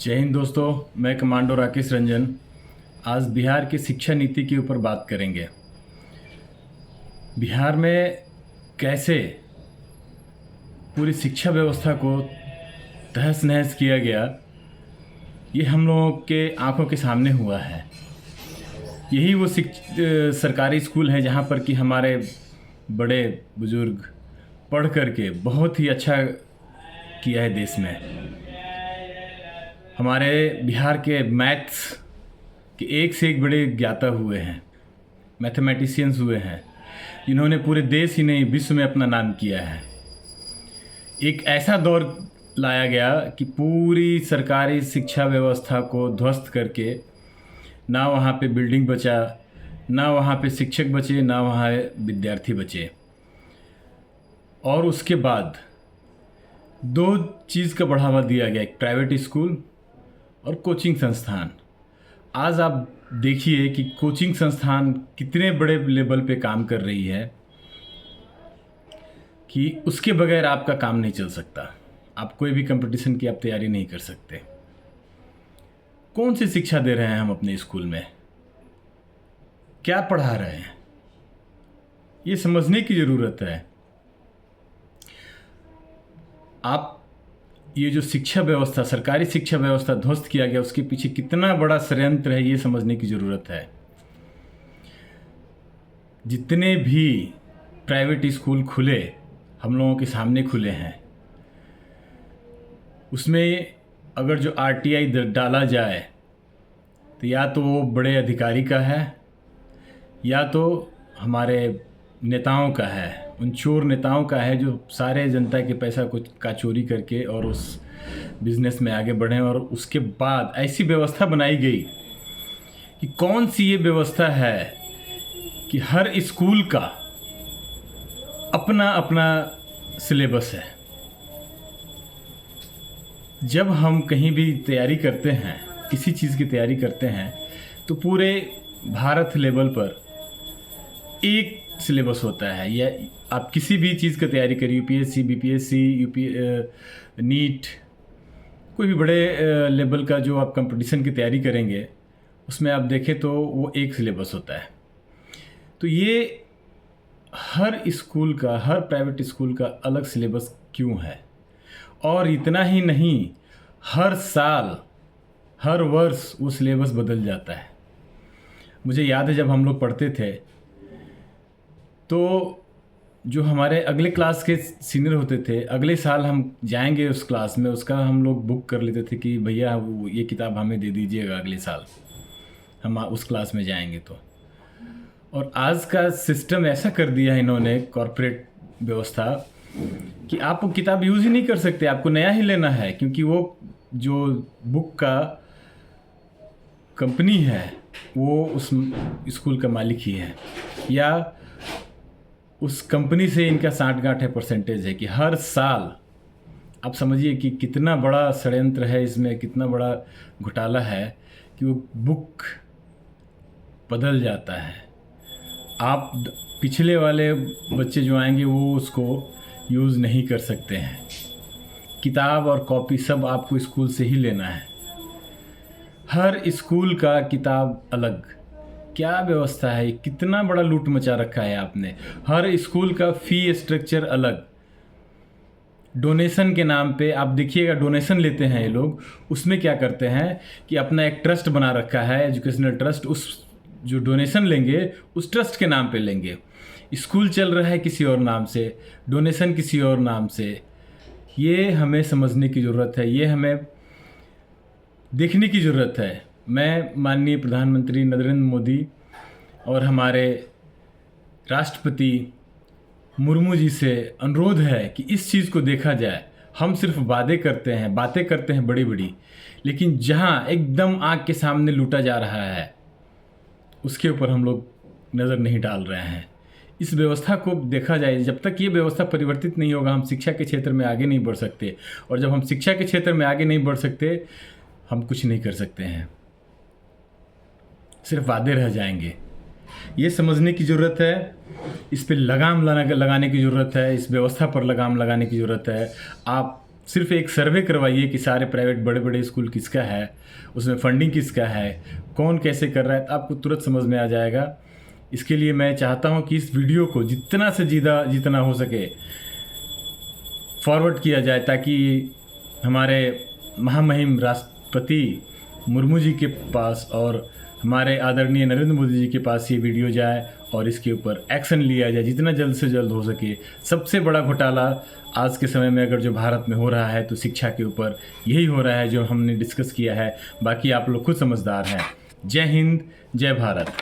जय हिंद दोस्तों, मैं कमांडो राकेश रंजन। आज बिहार की शिक्षा नीति के ऊपर बात करेंगे। बिहार में कैसे पूरी शिक्षा व्यवस्था को तहस नहस किया गया, ये हम लोगों के आंखों के सामने हुआ है। यही वो सरकारी स्कूल हैं जहाँ पर कि हमारे बड़े बुजुर्ग पढ़ करके बहुत ही अच्छा किया है देश में। हमारे बिहार के मैथ्स के एक से एक बड़े ज्ञाता हुए हैं, मैथमेटिशियंस हुए हैं, जिन्होंने पूरे देश ही नहीं विश्व में अपना नाम किया है। एक ऐसा दौर लाया गया कि पूरी सरकारी शिक्षा व्यवस्था को ध्वस्त करके ना वहाँ पे बिल्डिंग बचा, ना वहाँ पे शिक्षक बचे, ना वहाँ विद्यार्थी बचे। और उसके बाद दो चीज़ का बढ़ावा दिया गया, एक प्राइवेट स्कूल और कोचिंग संस्थान। आज आप देखिए कि कोचिंग संस्थान कितने बड़े लेवल पे काम कर रही है कि उसके बगैर आपका काम नहीं चल सकता। आप कोई भी कंपटीशन की आप तैयारी नहीं कर सकते। कौन सी शिक्षा दे रहे हैं हम अपने स्कूल में, क्या पढ़ा रहे हैं, ये समझने की ज़रूरत है। आप ये जो शिक्षा व्यवस्था, सरकारी शिक्षा व्यवस्था ध्वस्त किया गया, उसके पीछे कितना बड़ा षड्यंत्र है, ये समझने की ज़रूरत है। जितने भी प्राइवेट स्कूल खुले, हम लोगों के सामने खुले हैं, उसमें अगर जो आरटीआई डाला जाए तो या तो वो बड़े अधिकारी का है या तो हमारे नेताओं का है, उन चोर नेताओं का है जो सारे जनता के पैसा का चोरी करके और उस बिज़नेस में आगे बढ़े। और उसके बाद ऐसी व्यवस्था बनाई गई कि कौन सी ये व्यवस्था है कि हर स्कूल का अपना अपना सिलेबस है। जब हम कहीं भी तैयारी करते हैं, किसी चीज़ की तैयारी करते हैं, तो पूरे भारत लेवल पर एक सिलेबस होता है। या आप किसी भी चीज़ का तैयारी करिए, यूपीएससी, बीपीएससी, नीट, कोई भी बड़े लेवल का जो आप कंपटीशन की तैयारी करेंगे, उसमें आप देखें तो वो एक सिलेबस होता है। तो ये हर स्कूल का, हर प्राइवेट स्कूल का अलग सिलेबस क्यों है? और इतना ही नहीं, हर साल, हर वर्ष वो सिलेबस बदल जाता है। मुझे याद है जब हम लोग पढ़ते थे तो जो हमारे अगले क्लास के सीनियर होते थे, अगले साल हम जाएंगे उस क्लास में, उसका हम लोग बुक कर लेते थे कि भैया ये किताब हमें दे दीजिएगा, अगले साल हम उस क्लास में जाएंगे तो। और आज का सिस्टम ऐसा कर दिया है इन्होंने, कॉर्पोरेट व्यवस्था, कि आप वो किताब यूज़ ही नहीं कर सकते, आपको नया ही लेना है, क्योंकि वो जो बुक का कंपनी है वो उस स्कूल का मालिक ही है, या उस कंपनी से इनका साठ-गांठ है, परसेंटेज है कि हर साल। आप समझिए कि कितना बड़ा षड्यंत्र है इसमें, कितना बड़ा घोटाला है कि वो बुक बदल जाता है। आप पिछले वाले बच्चे जो आएंगे वो उसको यूज़ नहीं कर सकते हैं। किताब और कॉपी सब आपको स्कूल से ही लेना है। हर स्कूल का किताब अलग, क्या व्यवस्था है, कितना बड़ा लूट मचा रखा है आपने। हर स्कूल का फ़ी स्ट्रक्चर अलग, डोनेशन के नाम पे आप देखिएगा, डोनेशन लेते हैं ये लोग, उसमें क्या करते हैं कि अपना एक ट्रस्ट बना रखा है, एजुकेशनल ट्रस्ट। उस जो डोनेशन लेंगे उस ट्रस्ट के नाम पे लेंगे। स्कूल चल रहा है किसी और नाम से, डोनेशन किसी और नाम से। ये हमें समझने की ज़रूरत है, ये हमें देखने की ज़रूरत है। मैं माननीय प्रधानमंत्री नरेंद्र मोदी और हमारे राष्ट्रपति मुर्मू जी से अनुरोध है कि इस चीज़ को देखा जाए। हम सिर्फ बातें करते हैं बड़ी बड़ी, लेकिन जहाँ एकदम आँख के सामने लूटा जा रहा है उसके ऊपर हम लोग नज़र नहीं डाल रहे हैं। इस व्यवस्था को देखा जाए। जब तक ये व्यवस्था परिवर्तित नहीं होगा, हम शिक्षा के क्षेत्र में आगे नहीं बढ़ सकते। और जब हम शिक्षा के क्षेत्र में आगे नहीं बढ़ सकते, हम कुछ नहीं कर सकते हैं, सिर्फ वादे रह जाएंगे। ये समझने की ज़रूरत है, इस पे लगाम लगाने की ज़रूरत है, इस व्यवस्था पर लगाम लगाने की ज़रूरत है। आप सिर्फ एक सर्वे करवाइए कि सारे प्राइवेट बड़े बड़े स्कूल किसका है, उसमें फंडिंग किसका है, कौन कैसे कर रहा है, तो आपको तुरंत समझ में आ जाएगा। इसके लिए मैं चाहता हूँ कि इस वीडियो को जितना से जितना हो सके फॉरवर्ड किया जाए, ताकि हमारे महामहिम राष्ट्रपति मुर्मू जी के पास और हमारे आदरणीय नरेंद्र मोदी जी के पास ये वीडियो जाए और इसके ऊपर एक्शन लिया जाए जितना जल्द से जल्द हो सके। सबसे बड़ा घोटाला आज के समय में अगर जो भारत में हो रहा है तो शिक्षा के ऊपर यही हो रहा है जो हमने डिस्कस किया है। बाकी आप लोग खुद समझदार हैं। जय हिंद, जय भारत।